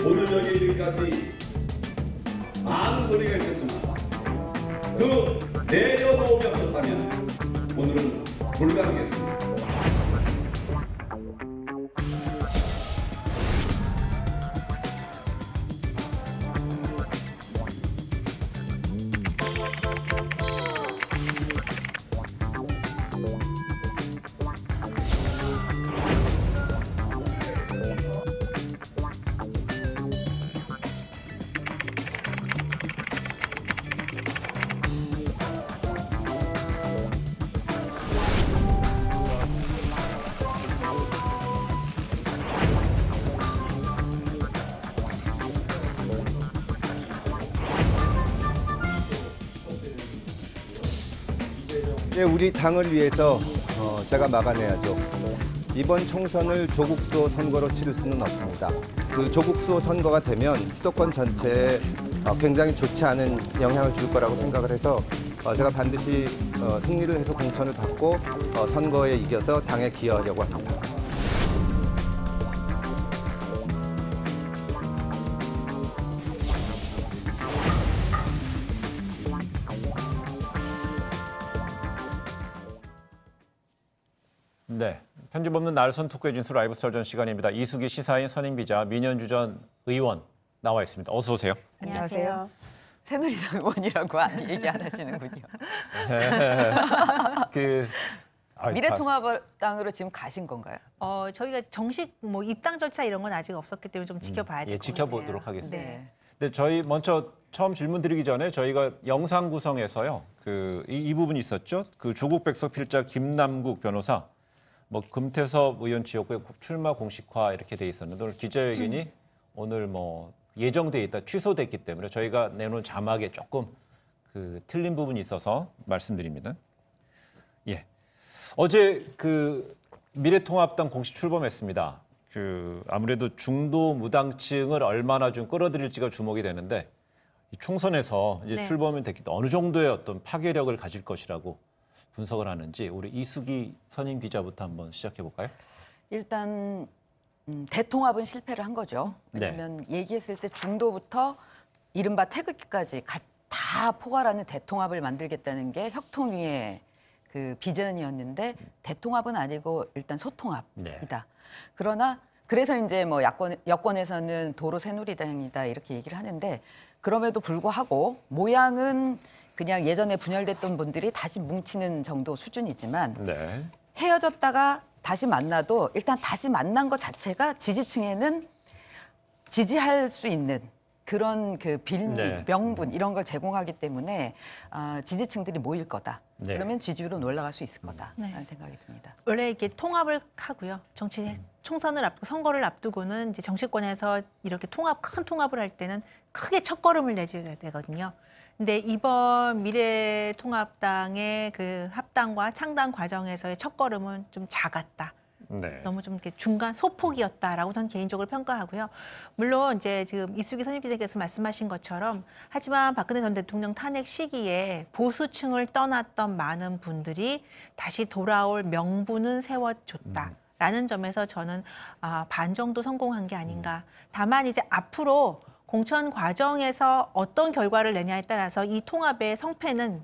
오늘 여기 이르기까지 많은 논의가 있었지만 그 내려놓음이 없었다면 오늘은 불가능했습니다. 네, 우리 당을 위해서 제가 막아내야죠. 이번 총선을 조국 수호 선거로 치를 수는 없습니다. 그 조국 수호 선거가 되면 수도권 전체에 굉장히 좋지 않은 영향을 줄 거라고 생각을 해서 제가 반드시 승리를 해서 공천을 받고 선거에 이겨서 당에 기여하려고 합니다. 네, 편집 없는 날선 토크의 진수 라이브 설전 시간입니다. 이수기 시사인 선임기자, 민현주 전 의원 나와 있습니다. 어서 오세요. 안녕하세요. 새누리당 의원이라고 얘기 안 하시는군요. 미래통합당으로 지금 가신 건가요? 저희가 정식 입당 절차 이런 건 아직 없었기 때문에 좀 지켜봐야 될 것 같아요. 지켜보도록 하겠습니다. 네. 근데 저희 먼저 처음 질문 드리기 전에 저희가 영상 구성에서요. 이 부분이 있었죠. 그 조국 백석 필자 김남국 변호사 금태섭 의원 지역구에 출마 공식화 이렇게 돼 있었는데 오늘 기자회견이 오늘 예정돼 있다 취소됐기 때문에 저희가 내놓은 자막에 조금 틀린 부분이 있어서 말씀드립니다. 예. 어제 미래통합당 공식 출범했습니다. 아무래도 중도 무당층을 얼마나 좀 끌어들일지가 주목이 되는데 이 총선에서 이제 출범이 됐기 때문에 어느 정도의 어떤 파괴력을 가질 것이라고 분석을 하는지 우리 이수기 선임 기자부터 한번 시작해 볼까요? 일단 대통합은 실패를 한 거죠. 왜냐하면 얘기했을 때 중도부터 이른바 태극기까지 다 포괄하는 대통합을 만들겠다는 게 혁통위의 비전이었는데 대통합은 아니고 일단 소통합이다. 그러나 그래서 이제 여권에서는 도로 새누리당이다 이렇게 얘기를 하는데 그럼에도 불구하고 모양은 그냥 예전에 분열됐던 분들이 다시 뭉치는 정도 수준이지만 헤어졌다가 다시 만나도 일단 다시 만난 것 자체가 지지층에는 지지할 수 있는 그런 빌미, 명분 이런 걸 제공하기 때문에 지지층들이 모일 거다. 그러면 지지율은 올라갈 수 있을 거다라는 생각이 듭니다. 원래 이렇게 통합을 하고요. 총선을 앞두고 선거를 앞두고는 이제 정치권에서 이렇게 큰 통합을 할 때는 크게 첫걸음을 내줘야 되거든요. 근데 이번 미래통합당의 합당과 창당 과정에서의 첫걸음은 좀 작았다. 너무 좀 이렇게 중간 소폭이었다라고 저는 개인적으로 평가하고요. 물론 이제 지금 이수기 선임기자께서 말씀하신 것처럼 하지만 박근혜 전 대통령 탄핵 시기에 보수층을 떠났던 많은 분들이 다시 돌아올 명분은 세워줬다라는 점에서 저는 반 정도 성공한 게 아닌가. 다만 이제 앞으로 공천 과정에서 어떤 결과를 내냐에 따라서 이 통합의 성패는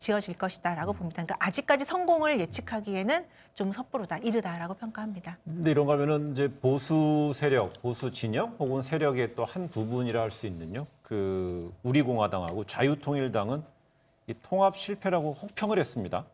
지어질 것이다라고 봅니다. 그러니까 아직까지 성공을 예측하기에는 좀 섣부르다, 이르다라고 평가합니다. 근데 이런가 하면은 이제 보수 세력, 보수 진영 혹은 세력의 또 한 부분이라 할 수 있는요. 우리공화당하고 자유통일당은 이 통합 실패라고 혹평을 했습니다.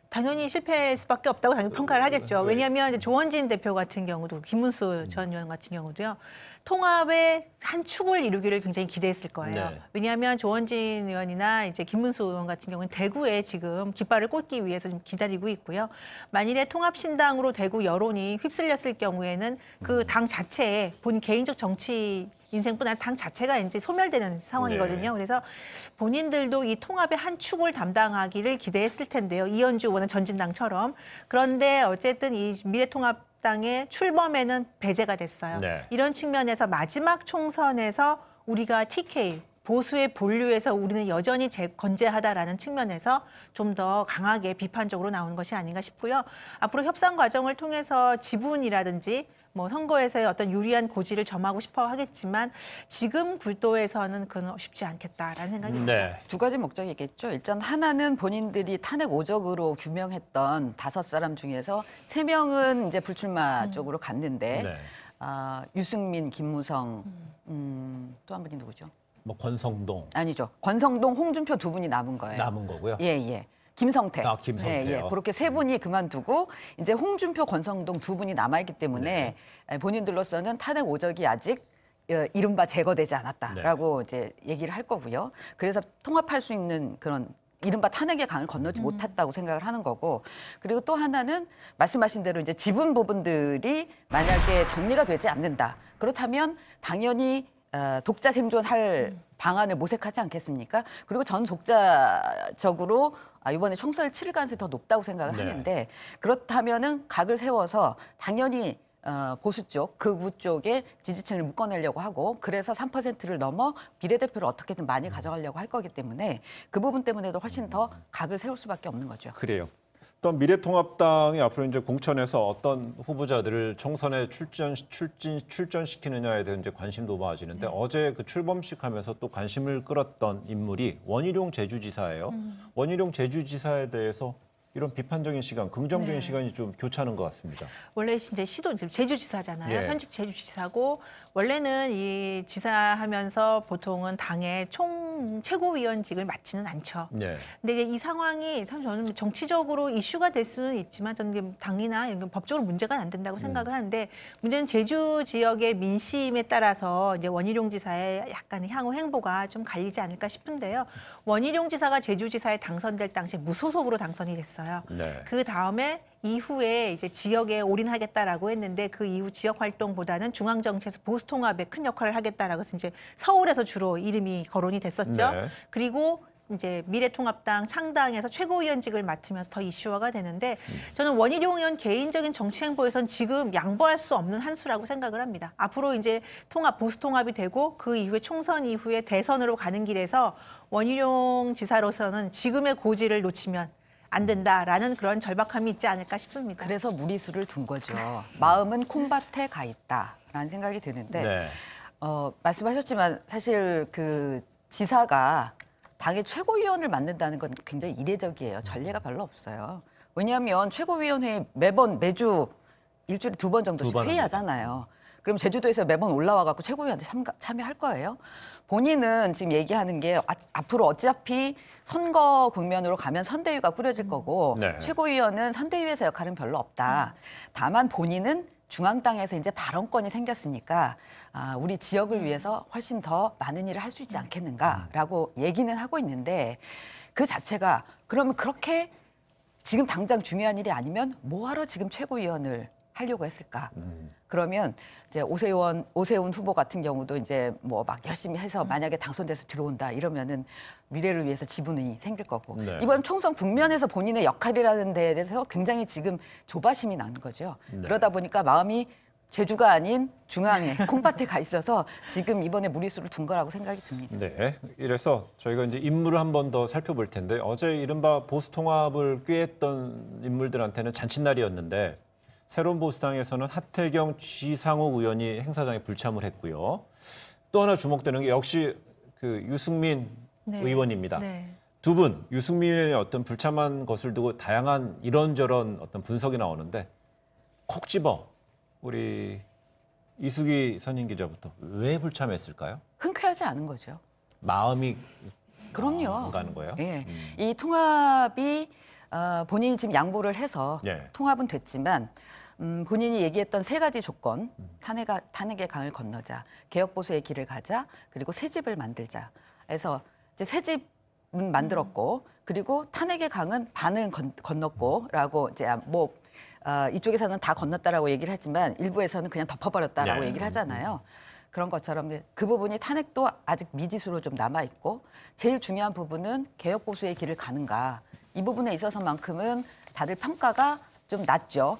당연히 실패할 수밖에 없다고 당연히 평가를 하겠죠. 왜냐하면 이제 조원진 대표 같은 경우도 김문수 전 의원 같은 경우도요. 통합의 한 축을 이루기를 굉장히 기대했을 거예요. 왜냐하면 조원진 의원이나 이제 김문수 의원 같은 경우는 대구에 지금 깃발을 꽂기 위해서 좀 기다리고 있고요. 만일에 통합신당으로 대구 여론이 휩쓸렸을 경우에는 그 당 자체에 본인 개인적 정치 인생뿐 아니라 당 자체가 이제 소멸되는 상황이거든요. 그래서 본인들도 이 통합의 한 축을 담당하기를 기대했을 텐데요. 이현주 의원은 전진당처럼. 그런데 어쨌든 이 미래통합 미래통합당의 출범에는 배제가 됐어요. 네. 이런 측면에서 마지막 총선에서 우리가 TK 보수의 본류에서 우리는 여전히 건재하다라는 측면에서 좀 더 강하게 비판적으로 나오는 것이 아닌가 싶고요. 앞으로 협상 과정을 통해서 지분이라든지 뭐 선거에서의 어떤 유리한 고지를 점하고 싶어 하겠지만 지금 굴도에서는 그건 쉽지 않겠다라는 생각이 듭니다. 네. 두 가지 목적이 있겠죠. 일단 하나는 본인들이 탄핵 오적으로 규명했던 5사람 중에서 3명은 이제 불출마 쪽으로 갔는데 네. 유승민, 김무성, 또 한 분이 누구죠? 뭐 권성동 아니죠. 권성동, 홍준표 2분이 남은 거예요. 남은 거고요. 예. 김성태. 김성태요. 그렇게 3분이 그만두고 이제 홍준표, 권성동 2분이 남아있기 때문에 본인들로서는 탄핵 오적이 아직 이른바 제거되지 않았다라고 이제 얘기를 할 거고요. 그래서 통합할 수 있는 그런 이른바 탄핵의 강을 건너지 못했다고 생각을 하는 거고, 그리고 또 하나는 말씀하신 대로 이제 지분 부분들이 만약에 정리가 되지 않는다. 그렇다면 당연히 독자 생존할 방안을 모색하지 않겠습니까? 그리고 전 독자적으로 이번에 총선을 치를 가능성이 더 높다고 생각을 하는데, 그렇다면은 각을 세워서 당연히 보수 쪽, 극우 쪽에 지지층을 묶어내려고 하고, 그래서 3%를 넘어 비례대표를 어떻게든 많이 가져가려고 할 거기 때문에 그 부분 때문에도 훨씬 더 각을 세울 수밖에 없는 거죠. 그래요. 또 미래통합당이 앞으로 이제 공천에서 어떤 후보자들을 총선에 출전시키느냐에 대한 이제 관심도 모아지는데 어제 그 출범식 하면서 또 관심을 끌었던 인물이 원희룡 제주지사예요. 원희룡 제주지사에 대해서 이런 비판적인 시간, 긍정적인 시간이 좀 교차하는 것 같습니다. 원래 이제 제주지사잖아요. 예. 현직 제주지사고 원래는 이 지사하면서 보통은 당의 최고위원직을 맡지는 않죠. 네. 근데 이제 이 상황이 사실 저는 정치적으로 이슈가 될 수는 있지만 저는 당이나 이런 법적으로 문제가 안 된다고 생각을 하는데, 문제는 제주 지역의 민심에 따라서 이제 원희룡 지사의 약간의 향후 행보가 좀 갈리지 않을까 싶은데요. 원희룡 지사가 제주지사에 당선될 당시 무소속으로 당선이 됐어요. 네. 그 다음에 이후에 이제 지역에 올인하겠다라고 했는데 그 이후 지역 활동보다는 중앙 정치에서 보수 통합에 큰 역할을 하겠다라고 해서 이제 서울에서 주로 이름이 거론이 됐었죠. 네. 그리고 이제 미래통합당 창당에서 최고위원직을 맡으면서 더 이슈화가 되는데, 저는 원희룡 의원 개인적인 정치 행보에선 지금 양보할 수 없는 한 수라고 생각을 합니다. 앞으로 이제 보수 통합이 되고 그 이후에 총선 이후에 대선으로 가는 길에서 원희룡 지사로서는 지금의 고지를 놓치면 안 된다라는 그런 절박함이 있지 않을까 싶습니다. 그래서 무리수를 둔 거죠. 마음은 콩밭에 가 있다라는 생각이 드는데, 네. 말씀하셨지만 사실 그 지사가 당의 최고위원을 맡는다는 건 굉장히 이례적이에요. 전례가 별로 없어요. 왜냐하면 최고위원회 매주 일주일에 2번 정도씩 2번 회의하잖아요. 그럼 제주도에서 매번 올라와 갖고 최고위원회 참여할 거예요. 본인은 지금 얘기하는 게 앞으로 어차피 선거 국면으로 가면 선대위가 꾸려질 거고 네. 최고위원은 선대위에서 역할은 별로 없다. 다만 본인은 중앙당에서 이제 발언권이 생겼으니까 우리 지역을 위해서 훨씬 더 많은 일을 할 수 있지 않겠는가라고 얘기는 하고 있는데, 그 자체가 그러면 그렇게 지금 당장 중요한 일이 아니면 뭐하러 지금 최고위원을 하려고 했을까? 그러면 이제 오세훈 후보 같은 경우도 이제 뭐 막 열심히 해서 만약에 당선돼서 들어온다 이러면은 미래를 위해서 지분이 생길 거고, 네. 이번 총선 국면에서 본인의 역할이라는 데에 대해서 굉장히 지금 조바심이 나는 거죠. 네. 그러다 보니까 마음이 제주가 아닌 중앙에 콩밭에 가 있어서 지금 이번에 무리수를 둔 거라고 생각이 듭니다. 네. 이래서 저희가 이제 인물을 한 번 더 살펴볼 텐데, 어제 이른바 보수 통합을 꾀했던 인물들한테는 잔칫날이었는데, 새로운 보수당에서는 하태경, 지상욱 의원이 행사장에 불참을 했고요. 또 하나 주목되는 게 역시 그 유승민 의원입니다. 네. 두 분, 유승민 의원의 어떤 불참한 것을 두고 다양한 이런저런 어떤 분석이 나오는데, 콕 집어 우리 이수기 선임 기자부터 왜 불참했을까요? 흔쾌하지 않은 거죠. 마음이 그럼요. 안 가는 거예요? 예. 이 통합이 본인이 지금 양보를 해서 예. 통합은 됐지만 본인이 얘기했던 3가지 조건, 탄핵의 강을 건너자, 개혁보수의 길을 가자, 그리고 새 집을 만들자. 해서 이제 새 집은 만들었고, 그리고 탄핵의 강은 반은 건넜고라고 이제 이쪽에서는 다 건넜다라고 얘기를 했지만 일부에서는 그냥 덮어버렸다라고 네. 얘기를 하잖아요. 그런 것처럼 그 부분이 탄핵도 아직 미지수로 좀 남아 있고, 제일 중요한 부분은 개혁 보수의 길을 가는가, 이 부분에 있어서만큼은 다들 평가가 좀 낮죠.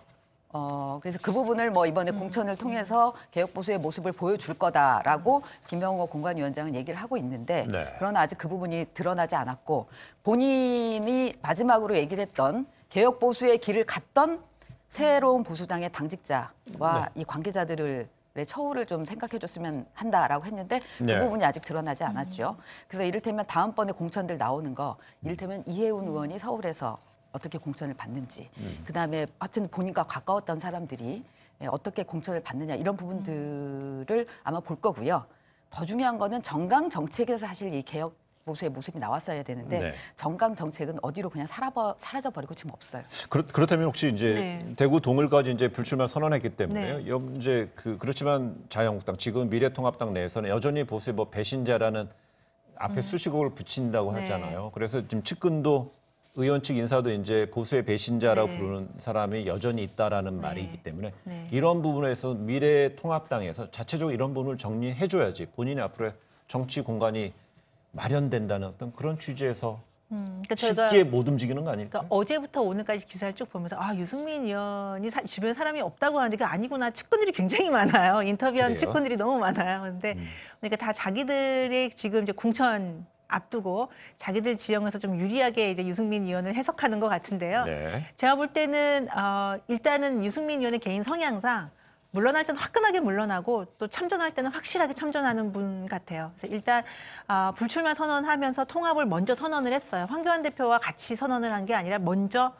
그래서 그 부분을 뭐 이번에 공천을 통해서 개혁 보수의 모습을 보여줄 거다라고 김병호 공관위원장은 얘기를 하고 있는데 네. 그러나 아직 그 부분이 드러나지 않았고 본인이 마지막으로 얘기를 했던 개혁 보수의 길을 갔던 새로운 보수당의 당직자와 이 관계자들의 처우를 좀 생각해 줬으면 한다라고 했는데 네. 그 부분이 아직 드러나지 않았죠. 그래서 이를테면 다음번에 공천들 나오는 거 이를테면 이해운 의원이 서울에서 어떻게 공천을 받는지 그다음에 하여튼 본인과 가까웠던 사람들이 어떻게 공천을 받느냐 이런 부분들을 아마 볼 거고요. 더 중요한 거는 정강 정책에서 사실 이 개혁 보수의 모습이 나왔어야 되는데 네. 정강 정책은 어디로 그냥 사라져 버리고 지금 없어요. 그렇다면 혹시 이제 네. 대구 동을까지 이제 불출마 선언했기 때문에요. 네. 이제 그렇지만 자유한국당 지금 미래통합당 내에서는 여전히 보수의 뭐 배신자라는 앞에 수식어를 붙인다고 네. 하잖아요. 그래서 지금 측근도 의원 측 인사도 이제 보수의 배신자라고 네. 부르는 사람이 여전히 있다라는 말이기 때문에 네. 이런 부분에서 미래통합당에서 자체적으로 이런 부분을 정리해줘야지 본인의 앞으로의 정치 공간이 마련된다는 어떤 그런 취지에서 그러니까 쉽게 못 움직이는 거 아닐까요? 그러니까 어제부터 오늘까지 기사를 쭉 보면서 유승민 의원이 주변에 사람이 없다고 하는데 그게 아니구나. 측근들이 굉장히 많아요. 인터뷰한 그래요? 측근들이 너무 많아요. 근데 그러니까 다 자기들의 지금 이제 공천 앞두고 자기들 지형에서 좀 유리하게 이제 유승민 의원을 해석하는 것 같은데요. 네. 제가 볼 때는 일단은 유승민 의원의 개인 성향상 물러날 때는 화끈하게 물러나고 또 참전할 때는 확실하게 참전하는 분 같아요. 그래서 일단 불출마 선언하면서 통합을 먼저 선언을 했어요. 황교안 대표와 같이 선언을 한 게 아니라 먼저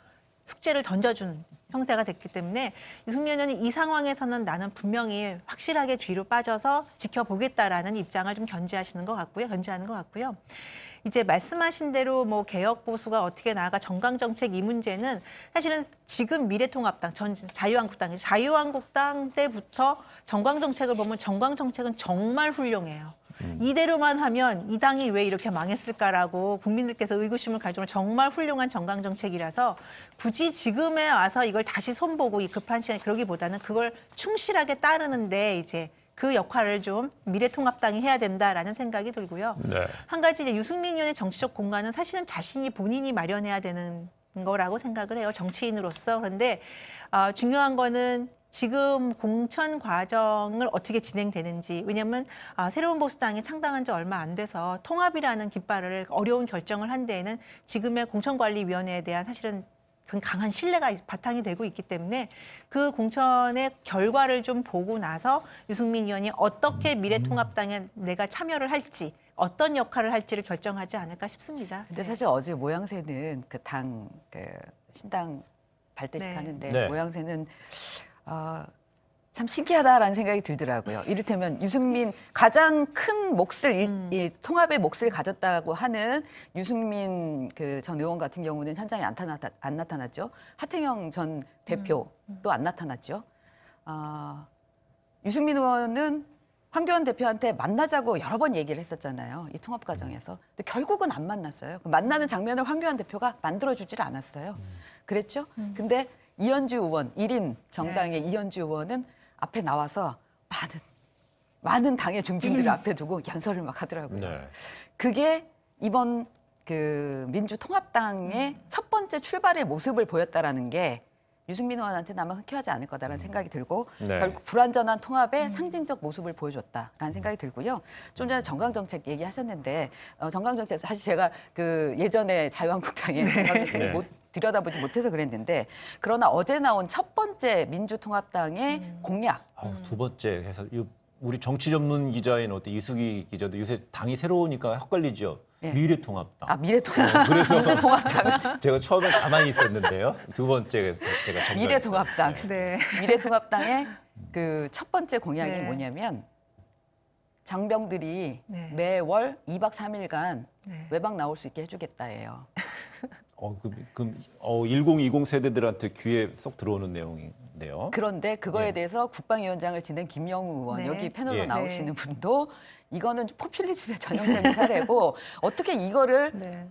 숙제를 던져준 형태가 됐기 때문에 유승민 의원이 이 상황에서는 나는 분명히 확실하게 뒤로 빠져서 지켜보겠다라는 입장을 좀 견지하는 것 같고요. 이제 말씀하신 대로 뭐 개혁 보수가 어떻게 나아가 정강 정책 이 문제는 사실은 지금 미래통합당 자유한국당 때부터 정강 정책을 보면 정강 정책은 정말 훌륭해요. 이대로만 하면 이 당이 왜 이렇게 망했을까라고 국민들께서 의구심을 가지고 정말 훌륭한 정강 정책이라서 굳이 지금에 와서 이걸 다시 손보고 이 급한 시간에 그러기보다는 그걸 충실하게 따르는데 이제 그 역할을 좀 미래통합당이 해야 된다라는 생각이 들고요. 네. 한 가지 이제 유승민 의원의 정치적 공간은 사실은 본인이 마련해야 되는 거라고 생각을 해요. 정치인으로서. 그런데 중요한 거는 지금 공천 과정을 어떻게 진행되는지. 왜냐하면 새로운 보수당이 창당한 지 얼마 안 돼서 통합이라는 깃발을 어려운 결정을 한 데에는 지금의 공천관리위원회에 대한 사실은 강한 신뢰가 바탕이 되고 있기 때문에 그 공천의 결과를 좀 보고 나서 유승민 의원이 어떻게 미래통합당에 내가 참여를 할지 어떤 역할을 할지를 결정하지 않을까 싶습니다. 근데 사실 어제 모양새는 신당 발대식 네. 하는데 네. 모양새는 참 신기하다라는 생각이 들더라고요. 이를테면 유승민 가장 큰 몫을 이 통합의 몫을 가졌다고 하는 유승민 전 의원 같은 경우는 현장에 안 나타났죠. 하태경 전 대표도 안 나타났죠. 유승민 의원은 황교안 대표한테 만나자고 여러 번 얘기를 했었잖아요. 이 통합 과정에서. 근데 결국은 안 만났어요. 만나는 장면을 황교안 대표가 만들어주질 않았어요. 그랬죠? 근데 이현주 의원, 1인 정당의 이현주 의원은 앞에 나와서 많은 당의 중진들을 앞에 두고 연설을 막 하더라고요. 네. 그게 이번 민주통합당의 첫 번째 출발의 모습을 보였다라는 게 유승민 의원한테는 아마 흔쾌하지 않을 거다라는 생각이 들고 네. 결국 불완전한 통합의 상징적 모습을 보여줬다라는 생각이 들고요. 좀 전에 정강정책 얘기하셨는데 정강정책 사실 제가 예전에 자유한국당의 정강정책을 네. 들여다보지 못해서 그랬는데 그러나 어제 나온 첫 번째 민주통합당의 공약. 두 번째 해서 우리 정치 전문 기자인 이수기 기자도 요새 당이 새로우니까 헷갈리죠. 네. 미래통합당. 미래통합당. 그래서 민주통합당. 제가 처음에 가만히 있었는데요. 두 번째에서 제가 정리했어요. 미래통합당. 네. 미래통합당의 첫 번째 공약이 네. 뭐냐면 장병들이 네. 매월 2박 3일간 네. 외박 나올 수 있게 해주겠다예요. 1020 세대들한테 귀에 쏙 들어오는 내용인데요. 그런데 그거에 예. 대해서 국방위원장을 지낸 김영우 의원, 네. 여기 패널로 예. 나오시는 분도 이거는 포퓰리즘의 전형적인 사례고 어떻게 이거를 네.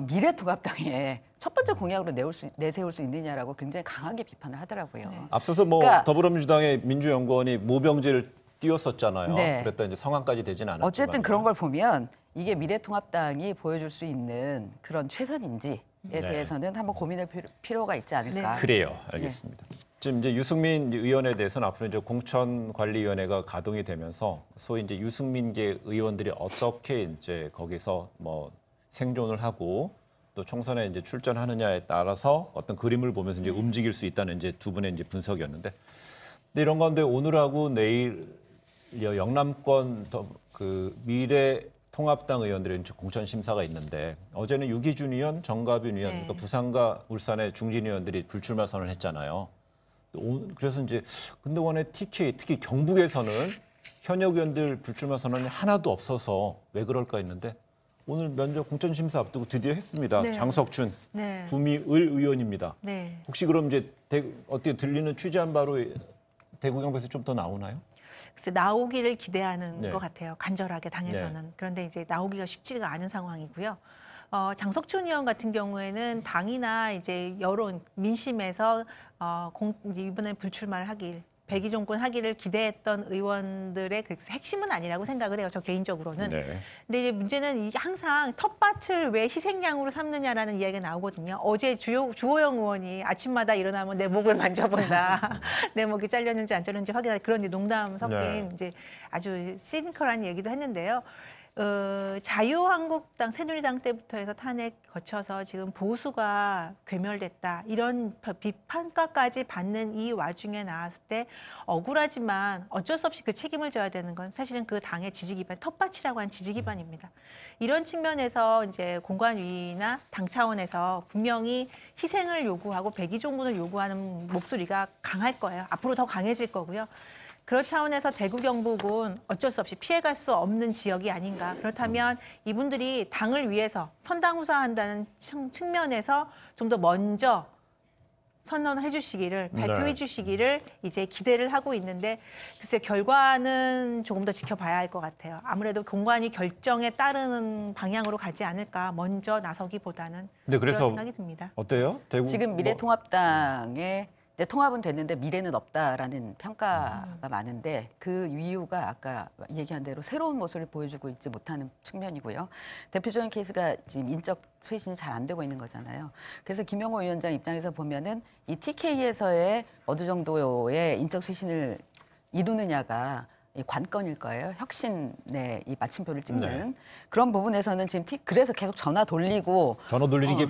미래통합당에 첫 번째 공약으로 내세울 수 있느냐라고 굉장히 강하게 비판을 하더라고요. 네. 앞서서 그러니까- 더불어민주당의 민주연구원이 모병제를 띄웠었잖아요. 네. 그랬다 이제 상황까지 되지는 않았지만. 어쨌든 그런 걸 보면 이게 미래통합당이 보여줄 수 있는 그런 최선인지에 네. 대해서는 한번 고민할 필요가 있지 않을까. 네. 그래요. 알겠습니다. 지금 이제 유승민 의원에 대해서는 앞으로 이제 공천관리위원회가 가동이 되면서 소위 이제 유승민계 의원들이 어떻게 이제 거기서 뭐 생존을 하고 또 총선에 이제 출전하느냐에 따라서 어떤 그림을 보면서 이제 움직일 수 있다는 이제 두 분의 이제 분석이었는데, 근데 이런 가운데 오늘하고 내일 영남권 그 미래통합당 의원들의 이제 공천 심사가 있는데, 어제는 유기준 의원, 정가빈 의원, 그러니까 부산과 울산의 중진 의원들이 불출마 선언을 했잖아요. 그래서 이제 근동안의 TK, 특히 경북에서는 현역 의원들 불출마 선언이 하나도 없어서 왜 그럴까 했는데, 오늘 면접 공천 심사 앞두고 드디어 했습니다. 네. 장석춘, 네. 구미을 의원입니다. 네. 혹시 그럼 이제 어떻게 들리는 취재한 바로 대구 경북에서 좀 더 나오나요? 글쎄 나오기를 기대하는 네. 것 같아요. 간절하게 당에서는. 네. 그런데 이제 나오기가 쉽지가 않은 상황이고요. 장석춘 의원 같은 경우에는 당이나 이제 여론 민심에서 이제 이번에 불출마를 하길, 백의종군 하기를 기대했던 의원들의 그 핵심은 아니라고 생각을 해요. 저 개인적으로는. 네. 근데 이제 문제는 이게 항상 텃밭을 왜 희생양으로 삼느냐라는 이야기가 나오거든요. 어제 주호영 의원이 아침마다 일어나면 내 목을 만져본다. 내 목이 잘렸는지 안 잘렸는지 확인할 그런 농담 섞인 네. 이제 아주 시니컬한 얘기도 했는데요. 자유한국당, 새누리당 때부터 해서 탄핵 거쳐서 지금 보수가 괴멸됐다. 이런 비판까지 받는 이 와중에 나왔을 때 억울하지만 어쩔 수 없이 그 책임을 져야 되는 건 사실은 그 당의 지지 기반, 텃밭이라고 한 지지 기반입니다. 이런 측면에서 이제 공관위나 당 차원에서 분명히 희생을 요구하고 백의종군을 요구하는 목소리가 강할 거예요. 앞으로 더 강해질 거고요. 그런 차원에서 대구 경북은 어쩔 수 없이 피해갈 수 없는 지역이 아닌가. 그렇다면 이분들이 당을 위해서 선당후사한다는 측면에서 좀 더 먼저 선언해 주시기를, 발표해 주시기를 이제 기대를 하고 있는데, 글쎄 결과는 조금 더 지켜봐야 할 것 같아요. 아무래도 공관위 결정에 따르는 방향으로 가지 않을까, 먼저 나서기보다는. 근데 그래서 그런 생각이 듭니다. 어때요? 대구 지금 미래통합당에 이제 통합은 됐는데 미래는 없다라는 평가가 많은데, 그 이유가 아까 얘기한 대로 새로운 모습을 보여주고 있지 못하는 측면이고요. 대표적인 케이스가 지금 인적 쇄신이 잘 안 되고 있는 거잖아요. 그래서 김영호 위원장 입장에서 보면은 이 TK에서의 어느 정도의 인적 쇄신을 이루느냐가 이 관건일 거예요. 혁신의 이 마침표를 찍는 네. 그런 부분에서는 지금 그래서 계속 전화 돌리고 전화 돌리는 게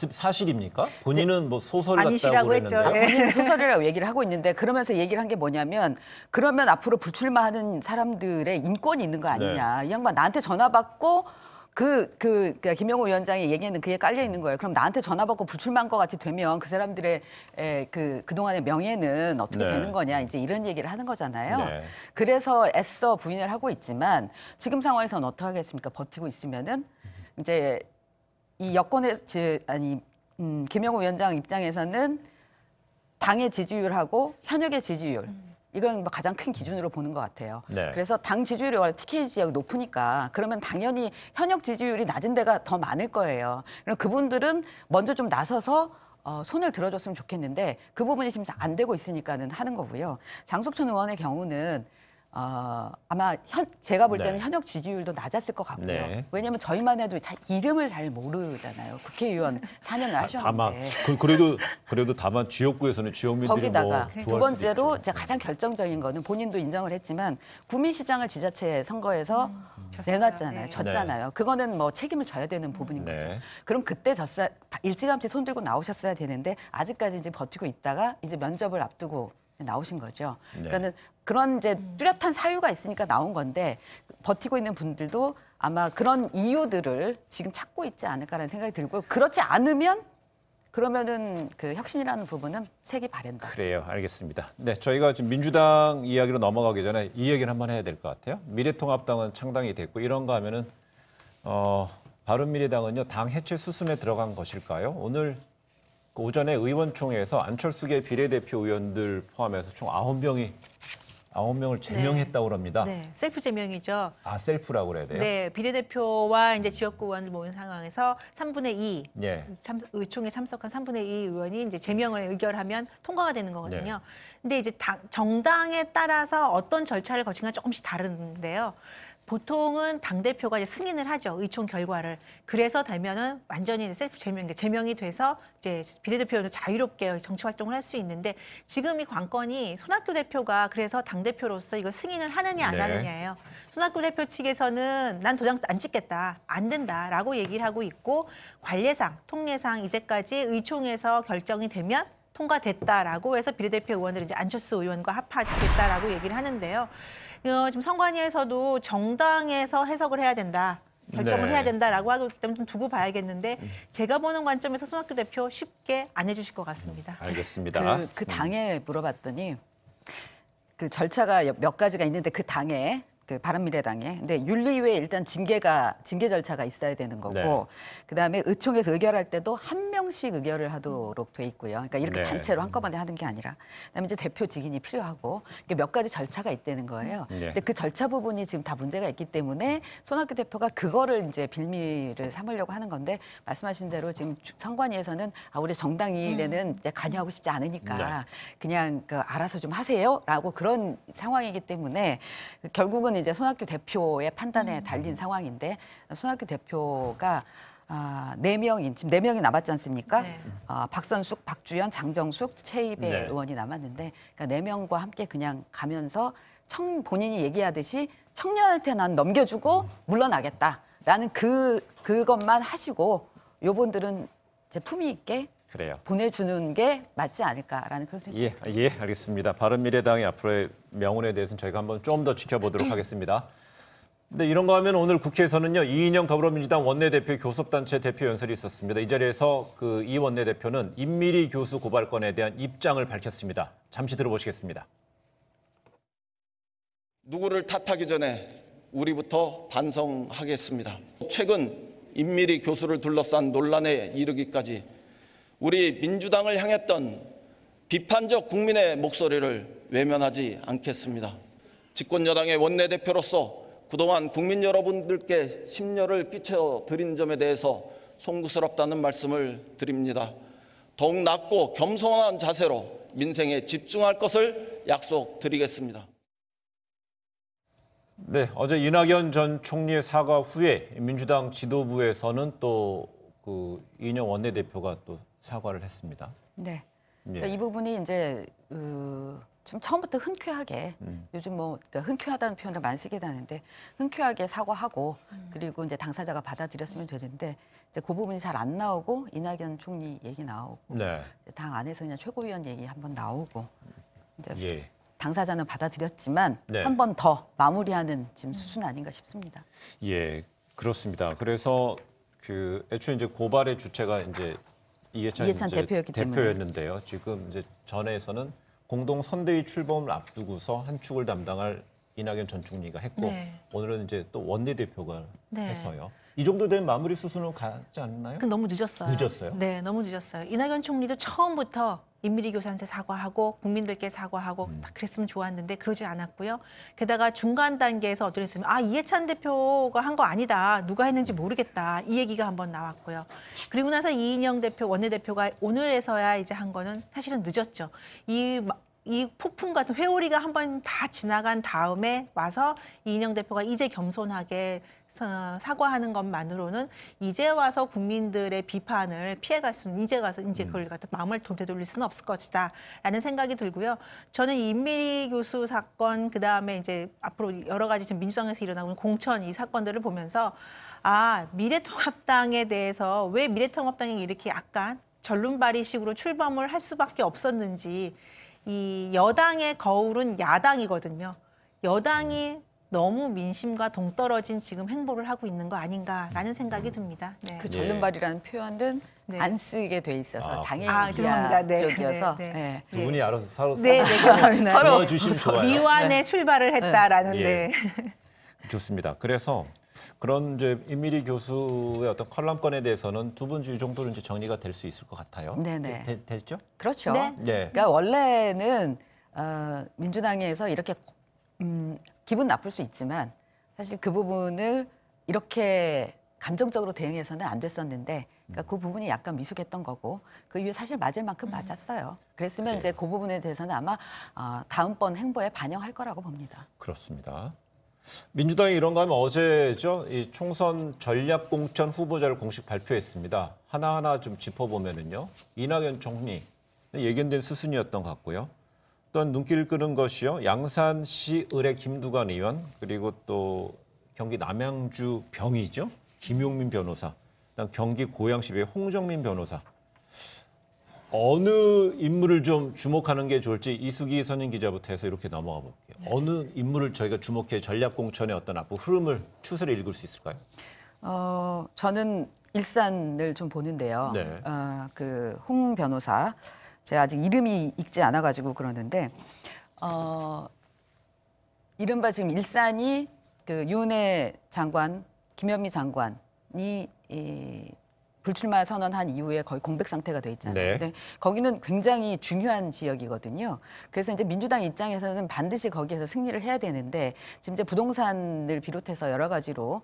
사실입니까? 본인은 뭐 소설 같다고 아니시라고 했죠. 그랬는데요. 예. 본인은 소설이라고 얘기를 하고 있는데, 그러면서 얘기를 한 게 뭐냐면, 그러면 앞으로 불출마하는 사람들의 인권이 있는 거 아니냐. 이 양반 나한테 전화 받고 그러니까 김영호 위원장이 얘기했는 그게 깔려 있는 거예요. 그럼 나한테 전화 받고 불출마한 것 같이 되면 그 사람들의 그동안의 명예는 어떻게 네. 되는 거냐. 이제 이런 얘기를 하는 거잖아요. 네. 그래서 애써 부인을 하고 있지만, 지금 상황에서는 어떻게 하겠습니까? 버티고 있으면은 이제 이 여권의 김영호 위원장 입장에서는 당의 지지율하고 현역의 지지율, 이건 뭐 가장 큰 기준으로 보는 것 같아요. 네. 그래서 당 지지율이 원래 TK 지역이 높으니까, 그러면 당연히 현역 지지율이 낮은 데가 더 많을 거예요. 그럼 그분들은 먼저 좀 나서서 손을 들어줬으면 좋겠는데, 그 부분이 지금 안 되고 있으니까는 하는 거고요. 장석춘 의원의 경우는 아마 제가 볼 때는 네. 현역 지지율도 낮았을 것 같고요. 네. 왜냐하면 저희만 해도 이름을 잘 모르잖아요. 국회의원 4년을 다만 하셨는데. 그래도 다만 지역구에서는 지역민들이 거기다가 뭐 두 좋아할 번째로 수도 있죠. 이제 가장 결정적인 거는, 본인도 인정을 했지만 구미시장을 지자체 선거에서 내놨잖아요. 네. 졌잖아요. 그거는 뭐 책임을 져야 되는 부분인 네. 거죠. 그럼 그때 일찌감치 손 들고 나오셨어야 되는데, 아직까지 이제 버티고 있다가 이제 면접을 앞두고 나오신 거죠. 네. 그러니까는 그런 이제 뚜렷한 사유가 있으니까 나온 건데, 버티고 있는 분들도 아마 그런 이유들을 지금 찾고 있지 않을까라는 생각이 들고요. 그렇지 않으면, 그러면은 그 혁신이라는 부분은 색이 바랜다. 그래요. 알겠습니다. 네, 저희가 지금 민주당 이야기로 넘어가기 전에 이 얘기를 한번 해야 될 것 같아요. 미래통합당은 창당이 됐고, 이런가 하면은 바른미래당은요, 당 해체 수순에 들어간 것일까요? 오늘 그 오전에 의원총회에서 안철수계 비례대표 의원들 포함해서 총 9명을 제명했다고 합니다. 네, 셀프 제명이죠. 아, 셀프라고 그래야 돼요? 네, 비례대표와 이제 지역구 의원을 모은 상황에서 3분의 2, 예. 의총에 참석한 3분의 2 의원이 이제 제명을 의결하면 통과가 되는 거거든요. 근데 이제 정당에 따라서 어떤 절차를 거치는가 조금씩 다른데요. 보통은 당대표가 이제 승인을 하죠. 의총 결과를. 그래서 되면은 완전히 셀프 제명이 돼서 이제 비례대표는 자유롭게 정치 활동을 할 수 있는데 지금 이 관건이 손학규 대표가 그래서 당대표로서 이걸 승인을 하느냐 안 네. 하느냐예요. 손학규 대표 측에서는 난 도장 안 찍겠다. 안 된다라고 얘기를 하고 있고 관례상, 통례상 이제까지 의총에서 결정이 되면 통과됐다라고 해서 비례대표 의원들은 이제 안철수 의원과 합하겠다라고 얘기를 하는데요. 지금 선관위에서도 정당에서 해석을 해야 된다. 결정을 네. 해야 된다라고 하기 때문에 좀 두고 봐야겠는데 제가 보는 관점에서 손학규 대표 쉽게 안 해주실 것 같습니다. 알겠습니다. 그 당에 물어봤더니 그 절차가 몇 가지가 있는데 그 당에 그 바른미래당에 근데 윤리위에 일단 징계 절차가 있어야 되는 거고 네. 그다음에 의총에서 의결할 때도 한 명씩 의결을 하도록 돼 있고요. 그러니까 이렇게 네. 단체로 한꺼번에 하는 게 아니라 그다음에 이제 대표 직인이 필요하고 이게 몇 가지 절차가 있다는 거예요. 네. 근데 그 절차 부분이 지금 다 문제가 있기 때문에 손학규 대표가 그거를 이제 빌미를 삼으려고 하는 건데 말씀하신 대로 지금 선관위에서는 우리 정당 일에는 이제 관여하고 싶지 않으니까 그냥 알아서 좀 하세요라고 그런 상황이기 때문에 결국은 이제 손학규 대표의 판단에 달린 상황인데 손학규 대표가 4명인 지금 4명이 남았지 않습니까? 네. 박선숙, 박주연, 장정숙, 최이배 네. 의원이 남았는데 그러니까 4명과 함께 그냥 가면서 본인이 얘기하듯이 청년한테 난 넘겨주고 물러나겠다라는 그것만 하시고 요분들은 이제 품위 있게 그래요. 보내주는 게 맞지 않을까라는 그런 생각이 예, 알겠습니다. 바른미래당의 앞으로의 명운에 대해서는 저희가 한번 좀 더 지켜보도록 하겠습니다. 근데 이런 거 하면 오늘 국회에서는요, 이인영 더불어민주당 원내대표 교섭단체 대표 연설이 있었습니다. 이 자리에서 이 원내대표는 임미리 교수 고발건에 대한 입장을 밝혔습니다. 잠시 들어보시겠습니다. 누구를 탓하기 전에 우리부터 반성하겠습니다. 최근 임미리 교수를 둘러싼 논란에 이르기까지 우리 민주당을 향했던 비판적 국민의 목소리를 외면하지 않겠습니다. 집권여당의 원내대표로서 그동안 국민 여러분들께 심려를 끼쳐드린 점에 대해서 송구스럽다는 말씀을 드립니다. 더욱 낮고 겸손한 자세로 민생에 집중할 것을 약속드리겠습니다. 네, 어제 이낙연 전 총리의 사과 후에 민주당 지도부에서는 또 이인영 원내대표가 또 사과를 했습니다. 네. 예. 그러니까 이 부분이 이제 좀 처음부터 흔쾌하게 요즘 그러니까 흔쾌하다는 표현을 많이 쓰긴 하는데 흔쾌하게 사과하고 그리고 이제 당사자가 받아들였으면 되는데 이제 그 부분이 잘 안 나오고 이낙연 총리 얘기 나오고 네. 당 안에서 그냥 최고위원 얘기 한번 나오고 이제 예. 당사자는 받아들였지만 네. 한 번 더 마무리하는 지금 수준 아닌가 싶습니다. 예, 그렇습니다. 그래서 애초에 이제 고발의 주체가 이제 이해찬 이제 대표였기 때문에. 대표였는데요. 지금 이제 전에서는 공동 선대위 출범을 앞두고서 한 축을 담당할 이낙연 전 총리가 했고 네. 오늘은 이제 또 원내대표가 네. 해서요. 이 정도 된 마무리 수순으로 가지 않나요? 너무 늦었어요. 늦었어요? 네, 너무 늦었어요. 이낙연 총리도 처음부터 임미리 교수한테 사과하고 국민들께 사과하고 다 그랬으면 좋았는데 그러지 않았고요. 게다가 중간 단계에서 어떤 했으면 이해찬 대표가 한 거 아니다. 누가 했는지 모르겠다. 이 얘기가 한번 나왔고요. 그리고 나서 이인영 대표 원내대표가 오늘에서야 이제 한 거는 사실은 늦었죠. 이 폭풍 같은 회오리가 한번 다 지나간 다음에 와서 이인영 대표가 이제 겸손하게 사과하는 것만으로는 이제 와서 국민들의 비판을 피해갈 수는 이제 그걸 갖다 마음을 되돌릴 수는 없을 것이다라는 생각이 들고요. 저는 임미리 교수 사건 그다음에 이제 앞으로 여러 가지 지금 민주당에서 일어나고 있는 공천 이 사건들을 보면서 미래통합당에 대해서 왜 미래통합당이 이렇게 약간 전륜발이식으로 출범을 할 수밖에 없었는지 이 여당의 거울은 야당이거든요. 여당이 너무 민심과 동떨어진 지금 행보를 하고 있는 거 아닌가라는 생각이 듭니다. 네. 그 전륜발이라는 표현은 네. 안 쓰게 돼 있어서 당연히 죄송합니다. 네. 쪽이어서 네. 네. 두 분이 알아서 서로 감사합니다. 서로 주시면 좋아요. 미완의 출발을 했다라는 예. 네. 좋습니다. 그래서 그런 이제 임미리 교수의 어떤 컬럼건에 대해서는 두 분 이 정도로 이제 정리가 될 수 있을 것 같아요. 네네. 됐죠? 그렇죠. 네. 네. 그러니까 원래는 민주당에서 이렇게 기분 나쁠 수 있지만 사실 그 부분을 이렇게 감정적으로 대응해서는 안 됐었는데 그러니까 그 부분이 약간 미숙했던 거고 그 이후에 사실 맞을 만큼 맞았어요. 그랬으면 네. 이제 그 부분에 대해서는 아마 다음번 행보에 반영할 거라고 봅니다. 그렇습니다. 민주당이 이런 거 하면 어제죠. 이 총선 전략 공천 후보자를 공식 발표했습니다. 하나하나 좀 짚어보면은요. 이낙연 총리 예견된 수순이었던 것 같고요. 또한 눈길을 끄는 것이요. 양산시 의뢰 김두관 의원 그리고 또 경기 남양주 병이죠. 김용민 변호사. 그다음 경기 고양시의 홍정민 변호사. 어느 인물을 좀 주목하는 게 좋을지 이수기 선임 기자부터 해서 이렇게 넘어가 볼게요. 어느 인물을 저희가 주목해 전략 공천의 어떤 앞으로 흐름을 추세를 읽을 수 있을까요? 저는 일산을 좀 보는데요. 네. 그 홍 변호사 제가 아직 이름이 익지 않아가지고 그러는데 이른바 지금 일산이 그 윤해 장관, 김현미 장관이 불출마 선언한 이후에 거의 공백 상태가 돼 있잖아요. 네. 근데 거기는 굉장히 중요한 지역이거든요. 그래서 이제 민주당 입장에서는 반드시 거기에서 승리를 해야 되는데 지금 이제 부동산을 비롯해서 여러 가지로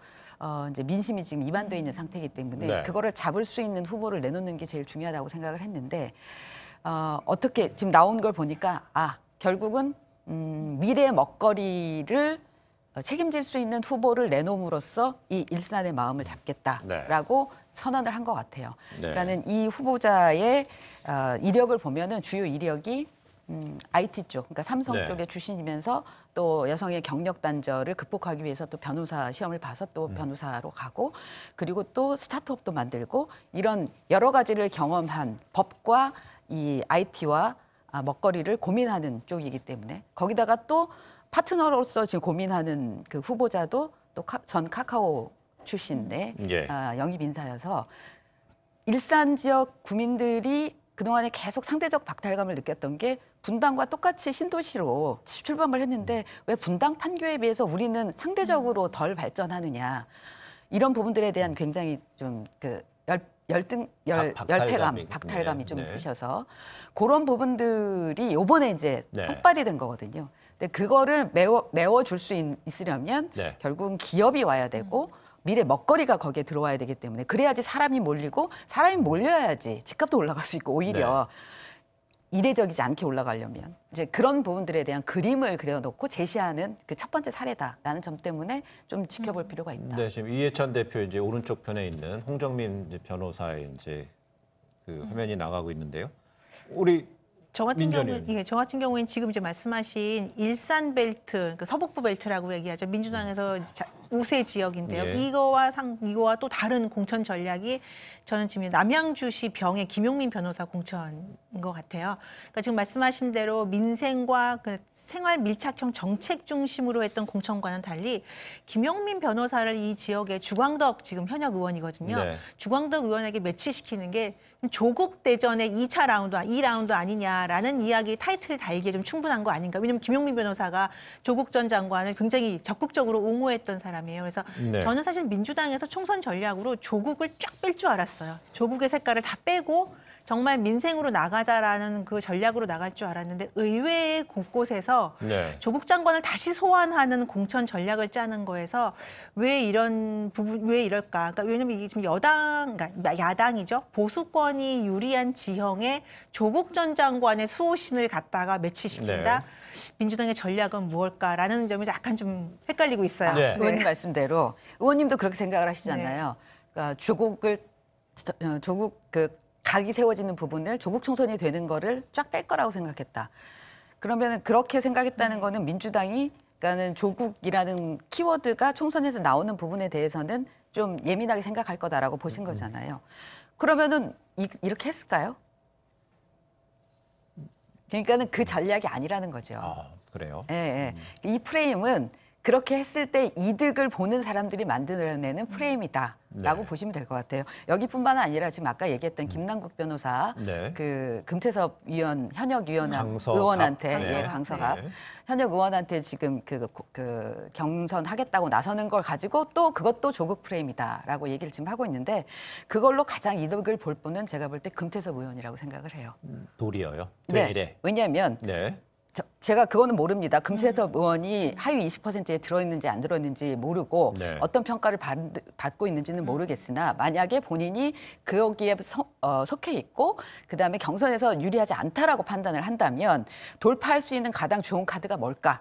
이제 민심이 지금 이반돼 있는 상태이기 때문에 네. 그거를 잡을 수 있는 후보를 내놓는 게 제일 중요하다고 생각을 했는데 어떻게 지금 나온 걸 보니까 결국은 미래의 먹거리를 책임질 수 있는 후보를 내놓음으로써 이 일산의 마음을 잡겠다라고 선언을 한 것 같아요. 네. 그러니까는 이 후보자의 이력을 보면은 주요 이력이 IT 쪽, 그러니까 삼성 네. 쪽의 출신이면서 또 여성의 경력 단절을 극복하기 위해서 또 변호사 시험을 봐서 또 변호사로 가고 그리고 또 스타트업도 만들고 이런 여러 가지를 경험한 법과 이 IT와 먹거리를 고민하는 쪽이기 때문에 거기다가 또 파트너로서 지금 고민하는 그 후보자도 또 전 카카오 출신의 예. 영입 인사여서 일산 지역 구민들이 그동안에 계속 상대적 박탈감을 느꼈던 게 분당과 똑같이 신도시로 출범을 했는데 왜 분당 판교에 비해서 우리는 상대적으로 덜 발전하느냐 이런 부분들에 대한 굉장히 좀 그 박탈감이 좀 네. 있으셔서 그런 부분들이 요번에 이제 네. 폭발이 된 거거든요. 근데 그거를 메워줄 수 있으려면 네. 결국은 기업이 와야 되고 미래 먹거리가 거기에 들어와야 되기 때문에 그래야지 사람이 몰리고 사람이 몰려야지 집값도 올라갈 수 있고 오히려 이례적이지 않게 올라가려면 이제 그런 부분들에 대한 그림을 그려놓고 제시하는 그 첫 번째 사례다라는 점 때문에 좀 지켜볼 필요가 있다. 네, 지금 이해찬 대표 이제 오른쪽 편에 있는 홍정민 변호사의 이제 그 화면이 나가고 있는데요. 우리 저 같은 민변 경우에 의원님. 저 같은 경우에는 지금 이제 말씀하신 일산 벨트, 그러니까 서북부 벨트라고 얘기하죠. 민주당에서 우세 지역인데요. 예. 이거와 또 다른 공천 전략이 저는 지금 남양주시 병의 김용민 변호사 공천인 것 같아요. 그러니까 지금 말씀하신 대로 민생과 그 생활 밀착형 정책 중심으로 했던 공천과는 달리 김용민 변호사를 이 지역의 주광덕 지금 현역 의원이거든요. 네. 주광덕 의원에게 매치시키는 게 조국 대전의 2차 라운드, 2라운드 아니냐라는 이야기 타이틀을 달기에 좀 충분한 거 아닌가. 왜냐하면 김용민 변호사가 조국 전 장관을 굉장히 적극적으로 옹호했던 사람이에요. 그래서 네. 저는 사실 민주당에서 총선 전략으로 조국을 쫙 뺄 줄 알았어요. 조국의 색깔을 다 빼고 정말 민생으로 나가자라는 그 전략으로 나갈 줄 알았는데 의회 곳곳에서 네. 조국 장관을 다시 소환하는 공천 전략을 짜는 거에서 왜 이런 부분 왜 이럴까? 그러니까 왜냐면 이게 지금 그러니까 야당이죠. 보수권이 유리한 지형에 조국 전 장관의 수호신을 갖다가 매치시킨다. 네. 민주당의 전략은 무엇일까라는 점이 약간 좀 헷갈리고 있어요. 네. 의원님 말씀대로 의원님도 그렇게 생각을 하시잖아요. 그러니까 조국 그 각이 세워지는 부분을 조국 총선이 되는 거를 쫙 뺄 거라고 생각했다. 그러면 그렇게 생각했다는 거는 민주당이 그러니까는 조국이라는 키워드가 총선에서 나오는 부분에 대해서는 좀 예민하게 생각할 거다라고 보신 거잖아요. 그러면은 이렇게 했을까요? 그러니까는 그 전략이 아니라는 거죠. 그래요. 예, 예. 이 프레임은 그렇게 했을 때 이득을 보는 사람들이 만들어내는 프레임이다라고 네. 보시면 될 것 같아요. 여기뿐만 아니라 지금 아까 얘기했던 김남국 변호사, 네. 그 금태섭 현역 강서갑. 의원한테, 네. 예, 강서갑 네. 현역 의원한테 지금 그 경선하겠다고 나서는 걸 가지고 또 그것도 조국 프레임이다라고 얘기를 지금 하고 있는데 그걸로 가장 이득을 볼 분은 제가 볼 때 금태섭 의원이라고 생각을 해요. 도리어요. 네. 되레. 왜냐하면 네. 제가 그거는 모릅니다. 금태섭 의원이 하위 20%에 들어있는지 안 들어있는지 모르고 네. 어떤 평가를 받고 있는지는 모르겠으나 만약에 본인이 거기에 속해 있고 그다음에 경선에서 유리하지 않다라고 판단을 한다면 돌파할 수 있는 가장 좋은 카드가 뭘까?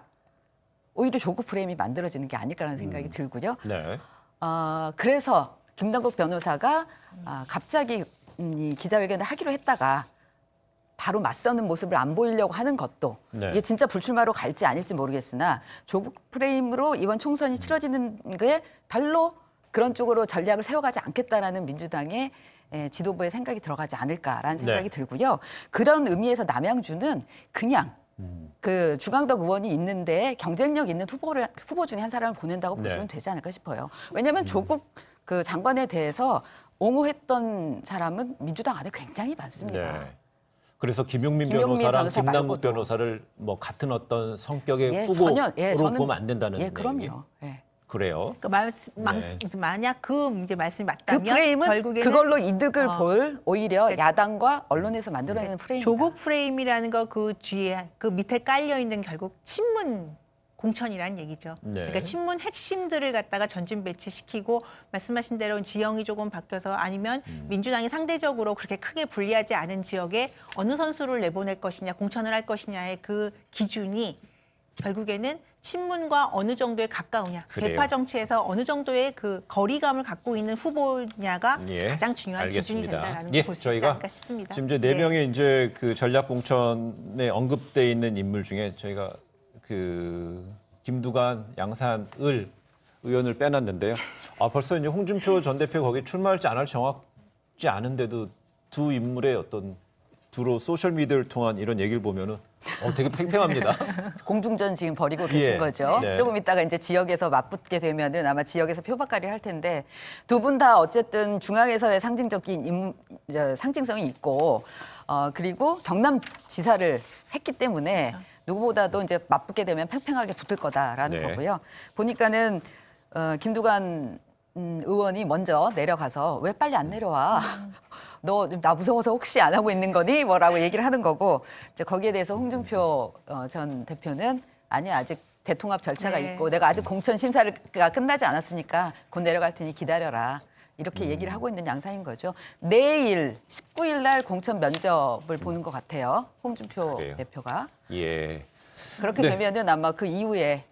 오히려 조국 프레임이 만들어지는 게 아닐까라는 생각이 들고요. 네. 그래서 김남국 변호사가 갑자기 이 기자회견을 하기로 했다가 바로 맞서는 모습을 안 보이려고 하는 것도 네. 이게 진짜 불출마로 갈지 아닐지 모르겠으나 조국 프레임으로 이번 총선이 치러지는 게 별로 그런 쪽으로 전략을 세워가지 않겠다라는 민주당의 지도부의 생각이 들어가지 않을까라는 생각이 네. 들고요. 그런 의미에서 남양주는 그냥 그 주광덕 의원이 있는데 경쟁력 있는 후보 중에 한 사람을 보낸다고 네. 보시면 되지 않을까 싶어요. 왜냐하면 조국 그 장관에 대해서 옹호했던 사람은 민주당 안에 굉장히 많습니다. 네. 그래서 김용민 김용민 변호사랑 변호사 김남국 말고도. 변호사를 뭐 같은 어떤 성격의 예, 후보로 전혀, 예, 저는- 보면 안 된다는 예, 얘기. 그럼요. 예. 그래요. 그러니까 네. 만약 그 이제 말씀이 그 맞다면 프레임은 결국에는 그걸로 이득을 볼 오히려 그러니까 야당과 언론에서 만들어내는 프레임입니다. 조국 프레임이라는 거 그 뒤에 그 밑에 깔려 있는 결국 친문 공천이라는 얘기죠. 네. 그러니까 친문 핵심들을 갖다가 전진 배치시키고 말씀하신 대로 지형이 조금 바뀌어서 아니면 민주당이 상대적으로 그렇게 크게 불리하지 않은 지역에 어느 선수를 내보낼 것이냐 공천을 할 것이냐의 그 기준이 결국에는 친문과 어느 정도에 가까우냐, 그래요. 개파 정치에서 어느 정도의 그 거리감을 갖고 있는 후보냐가 예, 가장 중요한 기준이 알겠습니다. 된다라는 예, 걸 볼 수 있지 저희가 않을까 싶습니다. 지금 이제 네 명의 이제 그 전략 공천에 언급돼 있는 인물 중에 저희가 그 김두관, 양산을 의원을 빼놨는데요. 벌써 이제 홍준표 전 대표 거기 출마할지 안 할지 정확지 않은데도 두 인물의 어떤 주로 소셜 미디어를 통한 이런 얘기를 보면은 되게 팽팽합니다. 공중전 지금 벌이고 예. 계신 거죠. 네. 조금 있다가 이제 지역에서 맞붙게 되면은 아마 지역에서 표박狩이 할 텐데 두 분 다 어쨌든 중앙에서의 상징적인 상징성이 있고 그리고 경남지사를 했기 때문에 누구보다도 이제 맞붙게 되면 팽팽하게 붙을 거다라는 네. 거고요. 보니까는 김두관 의원이 먼저 내려가서 왜 빨리 안 내려와? 너 나 무서워서 혹시 안 하고 있는 거니? 뭐라고 얘기를 하는 거고 이제 거기에 대해서 홍준표 전 대표는 아니 아직 대통합 절차가 네. 있고 내가 아직 공천 심사가 끝나지 않았으니까 곧 내려갈 테니 기다려라. 이렇게 얘기를 하고 있는 양상인 거죠. 내일 19일 날 공천 면접을 보는 것 같아요. 홍준표 그래요. 대표가. 예. 그렇게 네. 되면은 아마 그 이후에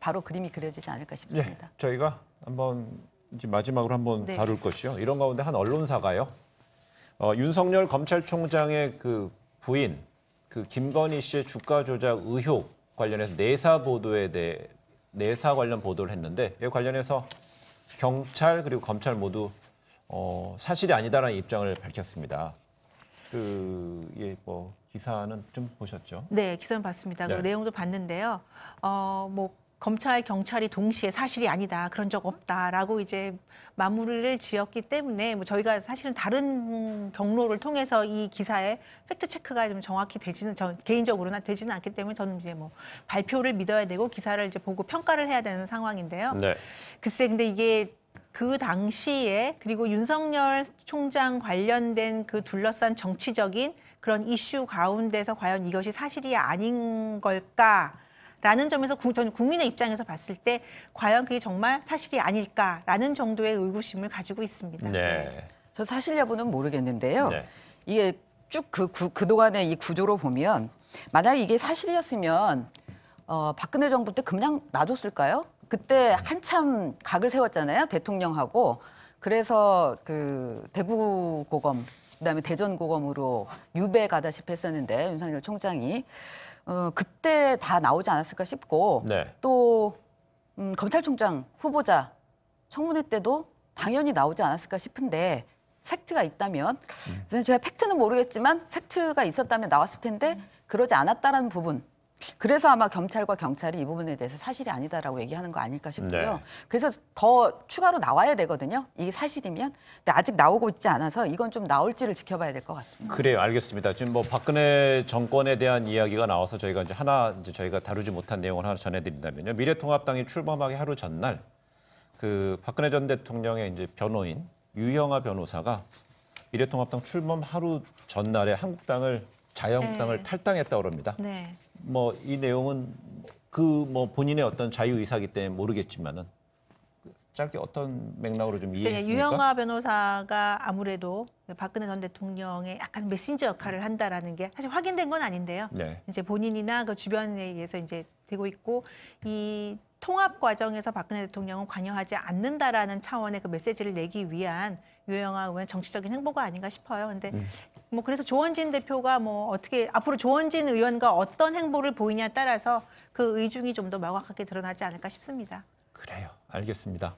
바로 그림이 그려지지 않을까 싶습니다. 예, 저희가 한번 이제 마지막으로 한번 네. 다룰 것이요. 이런 가운데 한 언론사가요. 윤석열 검찰총장의 그 부인 그 김건희 씨의 주가 조작 의혹 관련해서 내사 관련 보도를 했는데 이에 관련해서 경찰 그리고 검찰 모두 사실이 아니다라는 입장을 밝혔습니다. 뭐 기사는 좀 보셨죠? 네, 기사는 봤습니다. 네. 그 내용도 봤는데요. 뭐 검찰, 경찰이 동시에 사실이 아니다, 그런 적 없다라고 이제 마무리를 지었기 때문에 뭐 저희가 사실은 다른 경로를 통해서 이 기사의 팩트 체크가 좀 정확히 되지는 개인적으로는 되지는 않기 때문에 저는 이제 뭐 발표를 믿어야 되고 기사를 이제 보고 평가를 해야 되는 상황인데요. 네. 글쎄, 근데 이게 그 당시에 그리고 윤석열 총장 관련된 그 둘러싼 정치적인 그런 이슈 가운데서 과연 이것이 사실이 아닌 걸까라는 점에서 저는 국민의 입장에서 봤을 때 과연 그게 정말 사실이 아닐까라는 정도의 의구심을 가지고 있습니다. 네. 저 사실 여부는 모르겠는데요. 네. 이게 쭉 그동안의 이 구조로 보면 만약에 이게 사실이었으면 박근혜 정부 때 그냥 놔줬을까요? 그때 한참 각을 세웠잖아요. 대통령하고. 그래서 그 대구고검 그다음에 대전고검으로 유배 가다시피 했었는데 윤석열 총장이 그때 다 나오지 않았을까 싶고 네. 또 검찰총장 후보자 청문회 때도 당연히 나오지 않았을까 싶은데 팩트가 있다면 제가 팩트는 모르겠지만 팩트가 있었다면 나왔을 텐데 그러지 않았다라는 부분. 그래서 아마 검찰과 경찰이 이 부분에 대해서 사실이 아니다라고 얘기하는 거 아닐까 싶고요. 네. 그래서 더 추가로 나와야 되거든요. 이게 사실이면. 근데 아직 나오고 있지 않아서 이건 좀 나올지를 지켜봐야 될 것 같습니다. 그래요, 알겠습니다. 지금 뭐 박근혜 정권에 대한 이야기가 나와서 저희가 이제 저희가 다루지 못한 내용을 하나 전해드린다면요. 미래통합당이 출범하기 하루 전날 그 박근혜 전 대통령의 이제 변호인 유영아 변호사가 미래통합당 출범 하루 전날에 자유한국당을 네. 탈당했다고 합니다. 네. 뭐 이 내용은 그 뭐 본인의 어떤 자유 의사이기 때문에 모르겠지만은 짧게 어떤 맥락으로 좀 글쎄요, 이해했습니까? 유영하 변호사가 아무래도 박근혜 전 대통령의 약간 메신저 역할을 한다라는 게 사실 확인된 건 아닌데요. 네. 이제 본인이나 그 주변에 의해서 이제 되고 있고 이 통합 과정에서 박근혜 대통령은 관여하지 않는다라는 차원의 그 메시지를 내기 위한 유영하 의원 정치적인 행보가 아닌가 싶어요. 근데 뭐 그래서 조원진 대표가 뭐 어떻게 앞으로 조원진 의원과 어떤 행보를 보이냐에 따라서 그 의중이 좀 더 명확하게 드러나지 않을까 싶습니다. 그래요. 알겠습니다.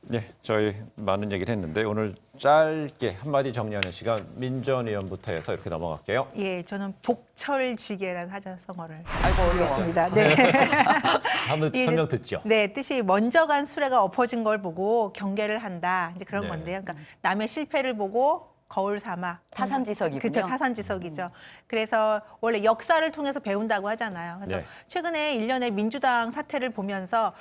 네, 저희 많은 얘기를 했는데 오늘 짧게 한마디 정리하는 시간 민전 의원부터 해서 이렇게 넘어갈게요. 예, 저는 복철지게라는 사자성어를 아이고, 어려워. 드리겠습니다. 네. 한번 이- 설명 듣죠. 네, 뜻이 먼저 간 수레가 엎어진 걸 보고 경계를 한다. 이제 그런 네. 건데요. 그러니까 남의 실패를 보고 거울 삼아 타산지석이군요. 그렇죠, 타산지석이죠. 그래서 원래 역사를 통해서 배운다고 하잖아요. 그래서 네. 최근에 일련의 민주당 사태를 보면서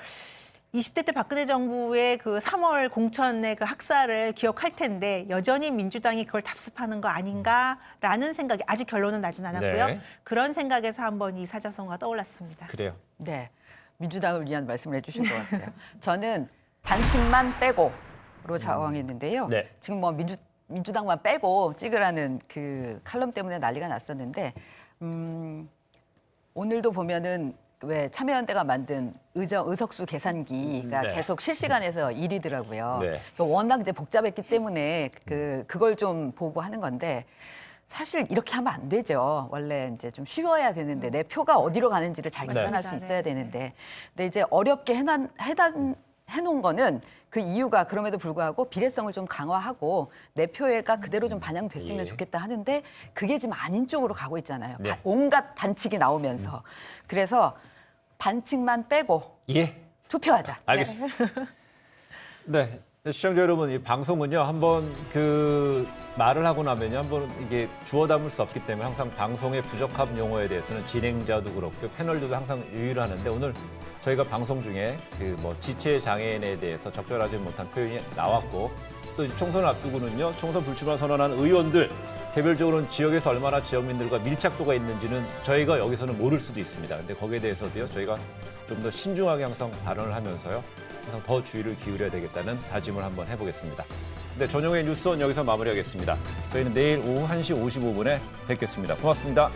20대 때 박근혜 정부의 그 3월 공천의 그 학살을 기억할 텐데 여전히 민주당이 그걸 답습하는 거 아닌가라는 생각이 아직 결론은 나진 않았고요. 네. 그런 생각에서 한번 이 사자성어가 떠올랐습니다. 그래요. 네, 민주당을 위한 말씀을 해주신 것 같아요. 저는 반칙만 빼고로 정했는데요. 네. 지금 뭐 민주당만 빼고 찍으라는 그 칼럼 때문에 난리가 났었는데 오늘도 보면은 왜 참여연대가 만든 의석수 계산기가 네. 계속 실시간에서 1위더라고요. 네. 워낙 이제 복잡했기 때문에 그걸 좀 보고 하는 건데. 사실 이렇게 하면 안 되죠. 원래 이제 좀 쉬워야 되는데 내 표가 어디로 가는지를 잘 계산할 수 네. 있어야 되는데, 근데 이제 어렵게 해놓은 거는 그 이유가 그럼에도 불구하고 비례성을 좀 강화하고 내 표가 그대로 좀 반영됐으면 예. 좋겠다 하는데 그게 지금 아닌 쪽으로 가고 있잖아요. 네. 온갖 반칙이 나오면서 그래서 반칙만 빼고 예. 투표하자. 알겠습니다. 네. 시청자 여러분, 이 방송은요, 한번 그 말을 하고 나면요, 한번 이게 주워 담을 수 없기 때문에 항상 방송의 부적합 용어에 대해서는 진행자도 그렇고 패널들도 항상 유의를 하는데 오늘 저희가 방송 중에 그 뭐 지체 장애인에 대해서 적절하지 못한 표현이 나왔고 또 총선을 앞두고는요, 총선 불출마 선언한 의원들 개별적으로는 지역에서 얼마나 지역민들과 밀착도가 있는지는 저희가 여기서는 모를 수도 있습니다. 근데 거기에 대해서도요, 저희가 좀 더 신중하게 항상 발언을 하면서요, 항상 더 주의를 기울여야 되겠다는 다짐을 한번 해보겠습니다. 네, 전용의 뉴스원 여기서 마무리하겠습니다. 저희는 내일 오후 1시 55분에 뵙겠습니다. 고맙습니다.